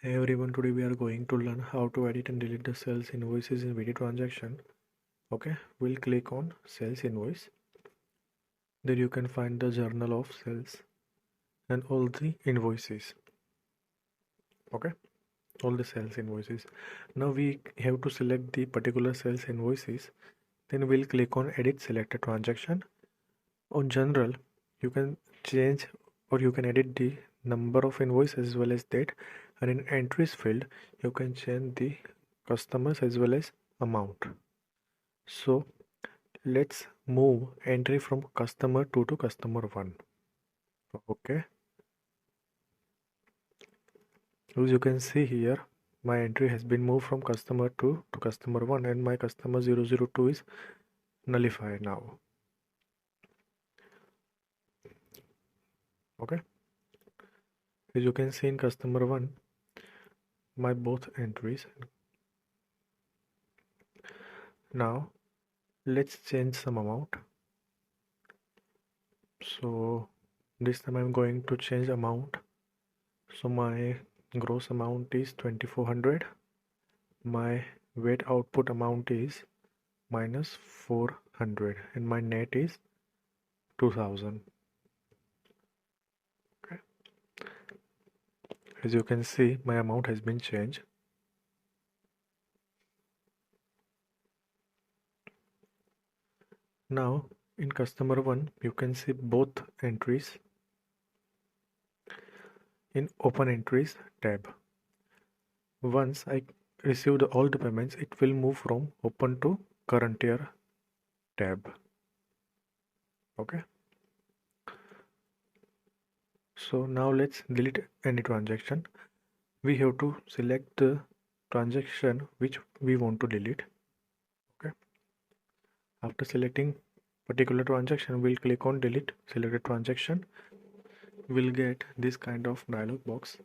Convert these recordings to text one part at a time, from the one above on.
Hey everyone, today we are going to learn how to edit and delete the sales invoices in video transaction. Okay, we'll click on sales invoice. There you can find the journal of sales and all the invoices. Okay, all the sales invoices. Now we have to select the particular sales invoices. Then we'll click on edit selected transaction. On general, you can change or you can edit the number of invoices as well as date, and in entries field you can change the customers as well as amount. So let's move entry from customer 2 to customer 1. Okay, as you can see here, my entry has been moved from customer 2 to customer 1 and my customer 002 is nullified now. Okay, as you can see in customer 1, my both entries. Now let's change some amount. So this time I'm going to change amount. So my gross amount is 2400. My weight output amount is minus 400 and my net is 2000. Okay, as you can see, my amount has been changed. Now in customer 1 you can see both entries. In open entries tab, once I receive all the payments, it will move from open to current year tab. Okay, so now let's delete any transaction. We have to select the transaction which we want to delete. Okay, after selecting particular transaction, we'll click on delete selected transaction. We'll get this kind of dialog box,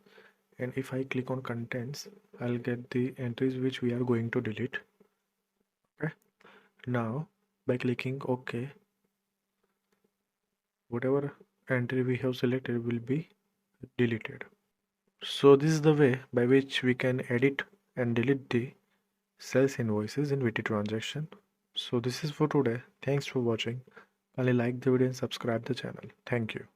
and if I click on contents, I'll get the entries which we are going to delete. Okay, now by clicking OK, whatever entry we have selected will be deleted. So this is the way by which we can edit and delete the sales invoices in VT transaction. So this is for today. Thanks for watching. Kindly like the video and subscribe the channel. Thank you.